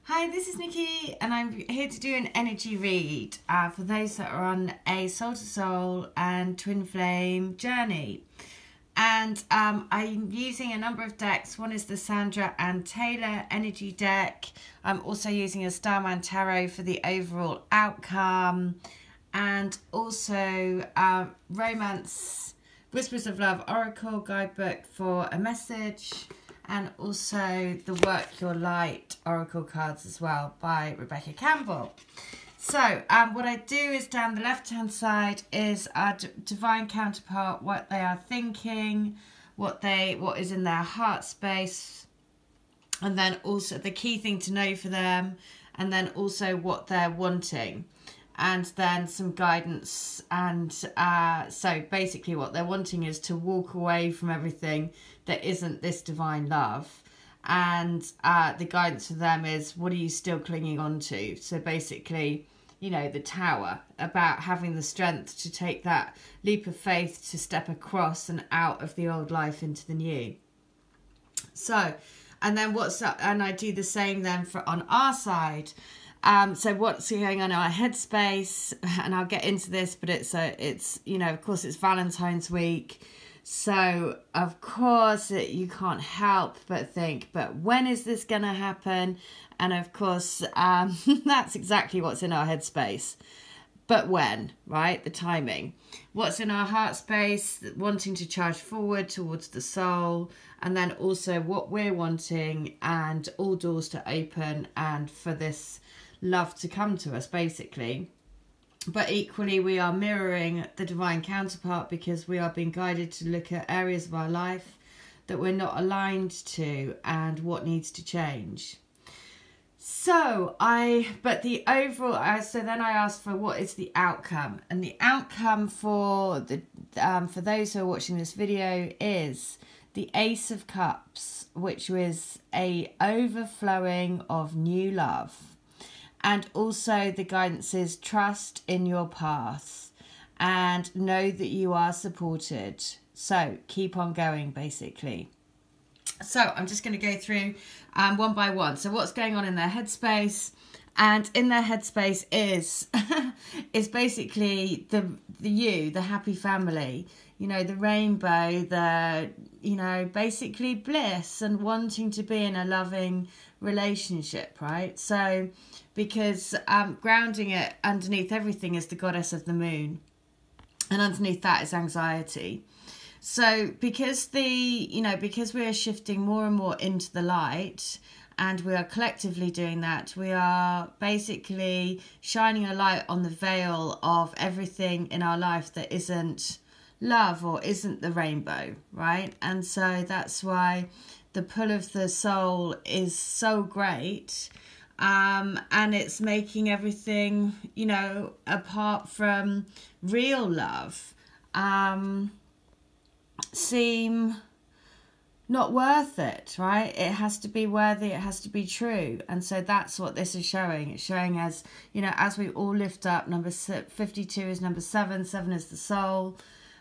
Hi, this is Nikki, and I'm here to do an energy read for those that are on a soul to soul and twin flame journey. And I'm using a number of decks. One is the Sandra and Taylor energy deck. I'm also using a Starman tarot for the overall outcome, and also Romance Whispers of Love Oracle guidebook for a message, and also the Work Your Light Oracle cards as well by Rebecca Campbell. So what I do is down the left hand side is our divine counterpart, what they are thinking, what is in their heart space, and then also the key thing to know for them, and then also what they're wanting, and then some guidance. And so basically what they're wanting is to walk away from everything that isn't this divine love, and the guidance for them is, what are you still clinging on to? So basically, you know, the Tower, about having the strength to take that leap of faith to step across and out of the old life into the new. So, and then and I do the same then for on our side. So what's going on in our headspace, and I'll get into this, but it's you know, of course it's Valentine's week. So, of course, you can't help but think, but when is this going to happen? And, of course, that's exactly what's in our headspace. But when, right? The timing. What's in our heart space, wanting to charge forward towards the soul, and then also what we're wanting, and all doors to open, and for this love to come to us, basically. But equally, we are mirroring the divine counterpart, because we are being guided to look at areas of our life that we're not aligned to and what needs to change. So the overall, so then I asked for what is the outcome, and the outcome for those who are watching this video is the Ace of Cups, which was a overflowing of new love. And also the guidance is trust in your path and know that you are supported. So keep on going, basically. So I'm just going to go through one by one. So what's going on in their headspace? And in their headspace is basically the happy family, you know, the rainbow, basically bliss and wanting to be in a loving relationship, right? So because grounding it underneath everything is the goddess of the moon, and underneath that is anxiety. So because because we are shifting more and more into the light, and we are collectively doing that, we are basically shining a light on the veil of everything in our life that isn't love or isn't the rainbow, right? And so that's why the pull of the soul is so great, and it's making everything, you know, apart from real love, seem not worth it, right? It has to be worthy, it has to be true. And so that's what this is showing. It's showing, as you know, as we all lift up, number 52 is number 7 is the soul.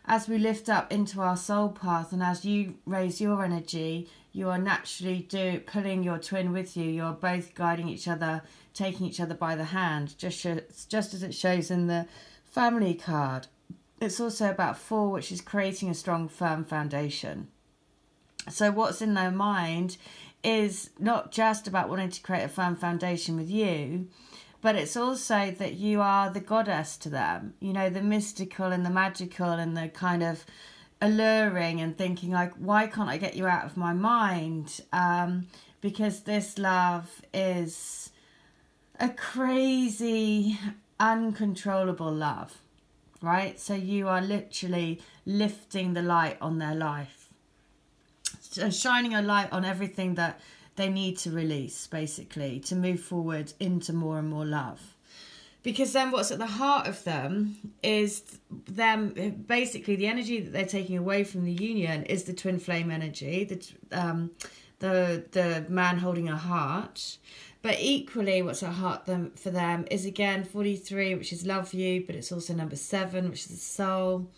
As we lift up into our soul path, and as you raise your energy, you are naturally pulling your twin with you. You're both guiding each other, taking each other by the hand, just as it shows in the family card. It's also about 4, which is creating a strong, firm foundation. So what's in their mind is not just about wanting to create a firm foundation with you, but it's also that you are the goddess to them, you know, the mystical and the magical and the kind of alluring, and thinking like, why can't I get you out of my mind? Because this love is a crazy, uncontrollable love, right? So you are literally lifting the light on their life, and shining a light on everything that they need to release, basically, to move forward into more and more love. Because then what's at the heart of them is them, basically the energy that they're taking away from the union is the twin flame energy, the man holding a heart. But equally what's at heart for them is, again, 43, which is love you, but it's also number 7, which is the soul,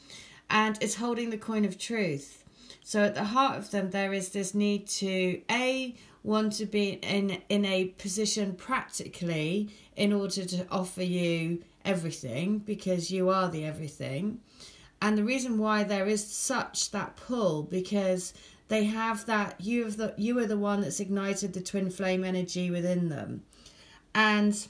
and it's holding the coin of truth. So at the heart of them, there is this need to, A, want to be in a position practically in order to offer you everything, because you are the everything. And the reason why there is such that pull, because they have that, you are the one that's ignited the twin flame energy within them. And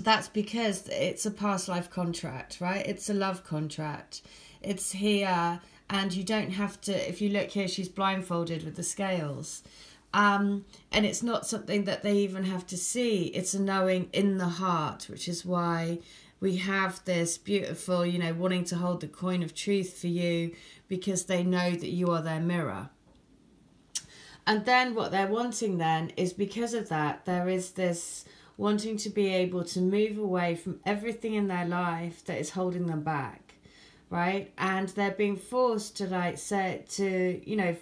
that's because it's a past life contract, right? It's a love contract. It's here, and you don't have to, if you look here, she's blindfolded with the scales. And it's not something that they even have to see. It's a knowing in the heart, which is why we have this beautiful, wanting to hold the coin of truth for you, because they know that you are their mirror. And then what they're wanting then is, because of that, there is this wanting to be able to move away from everything in their life that is holding them back, right? And they're being forced to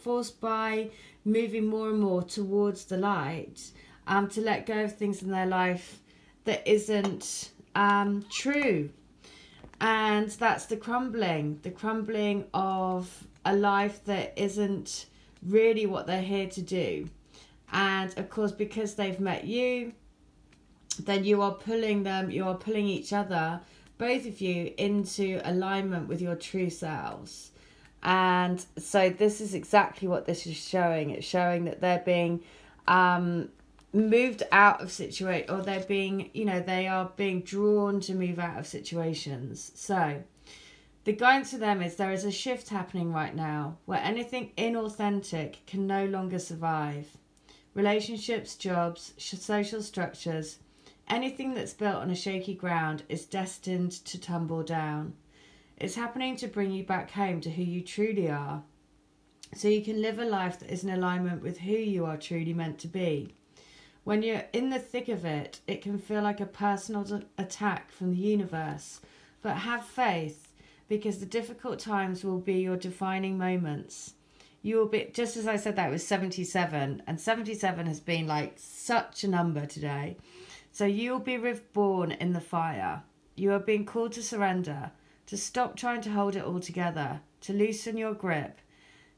forced by moving more and more towards the light, to let go of things in their life that isn't true. And that's the crumbling of a life that isn't really what they're here to do. And of course, because they've met you, then you are pulling each other, both of you, into alignment with your true selves. And so this is exactly what this is showing. It's showing that they're being moved out of situation, or they're being, they are being drawn to move out of situations. So the guidance for them is, there is a shift happening right now where anything inauthentic can no longer survive. Relationships, jobs, social structures, anything that's built on a shaky ground is destined to tumble down. It's happening to bring you back home to who you truly are, so you can live a life that is in alignment with who you are truly meant to be. When you're in the thick of it, it can feel like a personal attack from the universe, but have faith, because the difficult times will be your defining moments. You will be, just as I said, that was 77, and 77 has been like such a number today. So you will be reborn in the fire. You are being called to surrender, to stop trying to hold it all together, to loosen your grip,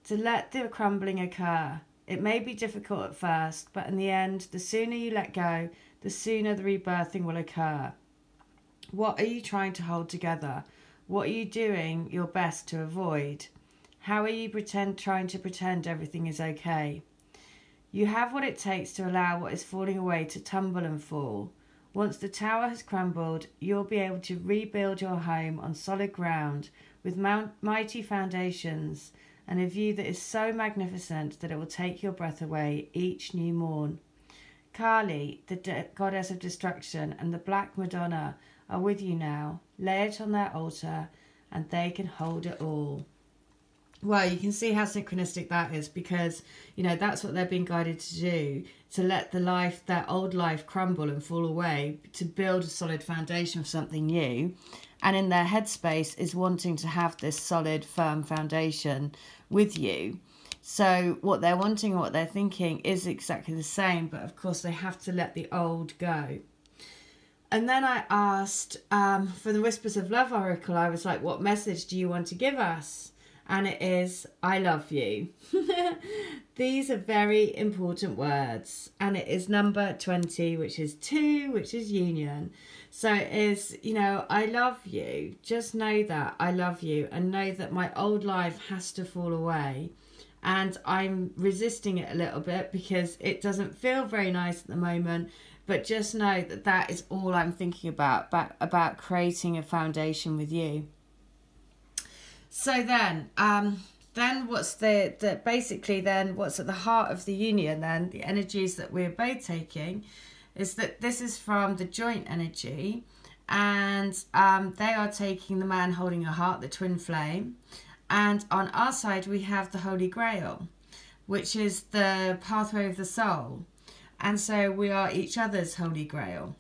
to let the crumbling occur. It may be difficult at first, but in the end, the sooner you let go, the sooner the rebirthing will occur. What are you trying to hold together? What are you doing your best to avoid? How are you trying to pretend everything is okay? You have what it takes to allow what is falling away to tumble and fall. Once the tower has crumbled, you'll be able to rebuild your home on solid ground with mighty foundations and a view that is so magnificent that it will take your breath away each new morn. Kali, the goddess of destruction, and the Black Madonna are with you now. Lay it on their altar and they can hold it all. Well, you can see how synchronistic that is, because, that's what they're being guided to do, to let their old life crumble and fall away, to build a solid foundation for something new. And in their headspace is wanting to have this solid, firm foundation with you. So what they're wanting and what they're thinking is exactly the same, but of course they have to let the old go. And then I asked, for the Whispers of Love Oracle, I was like, what message do you want to give us? And it is, I love you. These are very important words. And it is number 20, which is 2, which is union. So it is, I love you. Just know that I love you, and know that my old life has to fall away. And I'm resisting it a little bit because it doesn't feel very nice at the moment. But just know that that is all I'm thinking about creating a foundation with you. So then what's basically what's at the heart of the union, then the energies that we're both taking, is that this is from the joint energy, and they are taking the man holding a heart, the twin flame, and on our side we have the Holy Grail, which is the pathway of the soul, and so we are each other's Holy Grail.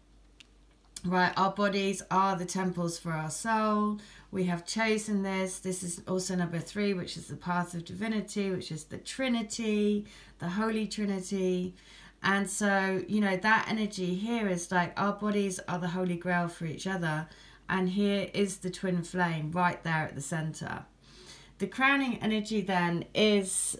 Right, our bodies are the temples for our soul. We have chosen this. This is also number 3, which is the path of divinity, which is the Trinity, the Holy Trinity. And so, that energy here is like our bodies are the Holy Grail for each other. And here is the twin flame right there at the center. The crowning energy then is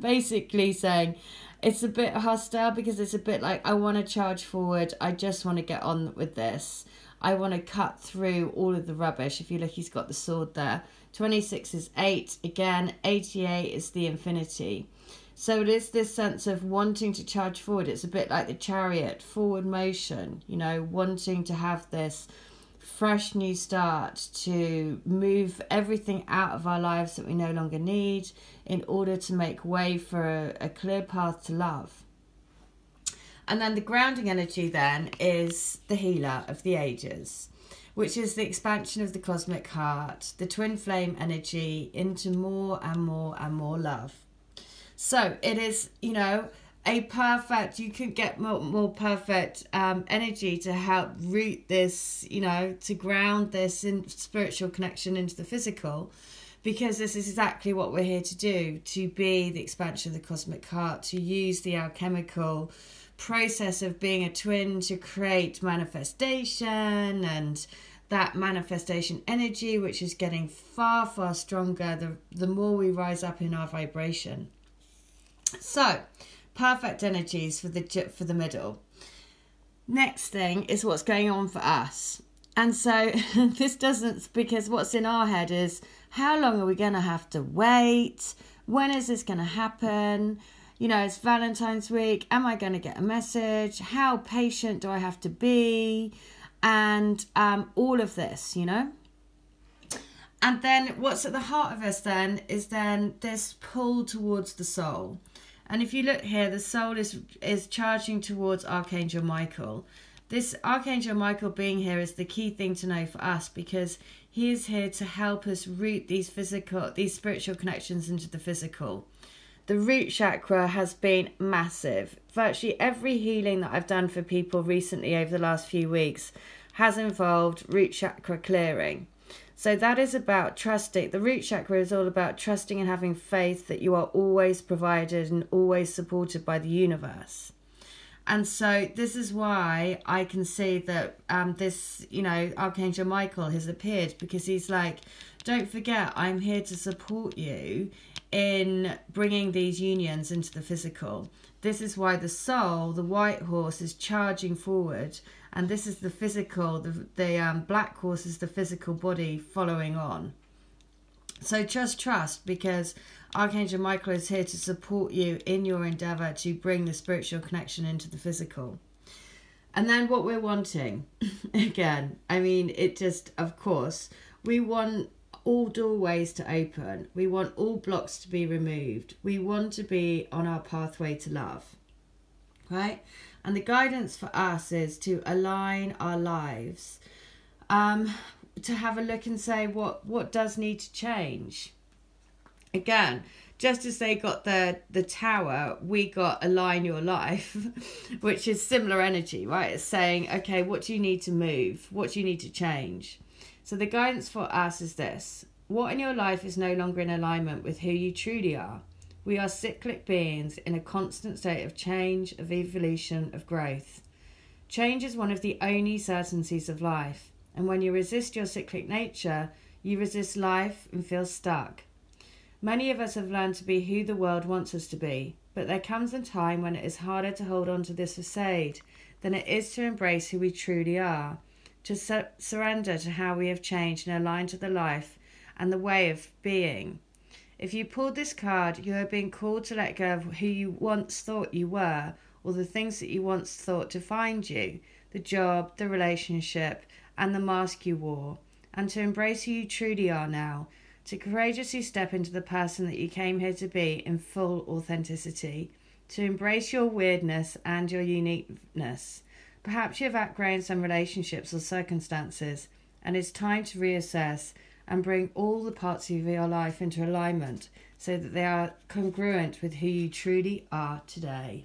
basically saying, It's a bit hostile because it's a bit like, I want to charge forward. I just want to get on with this. I want to cut through all of the rubbish. If you look, he's got the sword there. 26 is 8. Again, 88 is the infinity. So it is this sense of wanting to charge forward. It's a bit like the Chariot, forward motion, you know, wanting to have this fresh new start, to move everything out of our lives that we no longer need in order to make way for a clear path to love. And then the grounding energy then is the healer of the ages, which is the expansion of the cosmic heart, the twin flame energy into more and more and more love. So it is, you know, a perfect, you could get more perfect energy to help root this, you know, to ground this in spiritual connection into the physical, because this is exactly what we're here to do, to be the expansion of the cosmic heart, to use the alchemical process of being a twin to create manifestation, and that manifestation energy, which is getting far, far stronger the more we rise up in our vibration. So, perfect energies for the middle. Next thing is what's going on for us. And so this doesn't, because what's in our head is, how long are we going to have to wait? When is this going to happen? You know, it's Valentine's week. Am I going to get a message? How patient do I have to be? And all of this, you know. And then what's at the heart of us then is then this pull towards the soul. And if you look here, the soul is charging towards Archangel Michael. This Archangel Michael being here is the key thing to know for us, because he is here to help us root these spiritual connections into the physical. The root chakra has been massive. Virtually every healing that I've done for people recently over the last few weeks has involved root chakra clearing. So that is about trusting. The root chakra is all about trusting and having faith that you are always provided and always supported by the universe. And so this is why I can see that this, you know, Archangel Michael has appeared, because he's like, don't forget, I'm here to support you in bringing these unions into the physical. This is why the soul, the white horse, is charging forward. And this is the physical, the black horse is the physical body following on. So just trust, because Archangel Michael is here to support you in your endeavour to bring the spiritual connection into the physical. And then what we're wanting, again, I mean, it just, of course, we want all doorways to open. We want all blocks to be removed. We want to be on our pathway to love, right? And the guidance for us is to align our lives, to have a look and say what does need to change. Again, just as they got the tower, we got align your life, which is similar energy, right? It's saying, okay, what do you need to move? What do you need to change? So the guidance for us is this: what in your life is no longer in alignment with who you truly are? We are cyclic beings in a constant state of change, of evolution, of growth. Change is one of the only certainties of life. And when you resist your cyclic nature, you resist life and feel stuck. Many of us have learned to be who the world wants us to be, but there comes a time when it is harder to hold on to this facade than it is to embrace who we truly are, to surrender to how we have changed and align to the life and the way of being. If you pulled this card, you are being called to let go of who you once thought you were, or the things that you once thought defined you, the job, the relationship, and the mask you wore, and to embrace who you truly are now, to courageously step into the person that you came here to be in full authenticity, to embrace your weirdness and your uniqueness. Perhaps you have outgrown some relationships or circumstances, and it's time to reassess and bring all the parts of your life into alignment so that they are congruent with who you truly are today.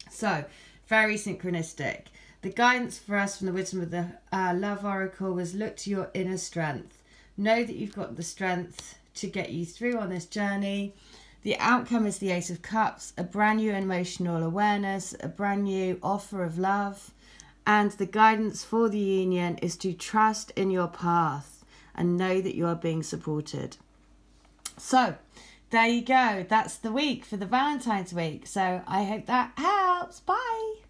So, very synchronistic. The guidance for us from the Wisdom of the Love Oracle was look to your inner strength. Know that you've got the strength to get you through on this journey. The outcome is the Ace of Cups, a brand new emotional awareness, a brand new offer of love. And the guidance for the union is to trust in your path and know that you are being supported. So, there you go. That's the week for the Valentine's week. So I hope that helps. Bye.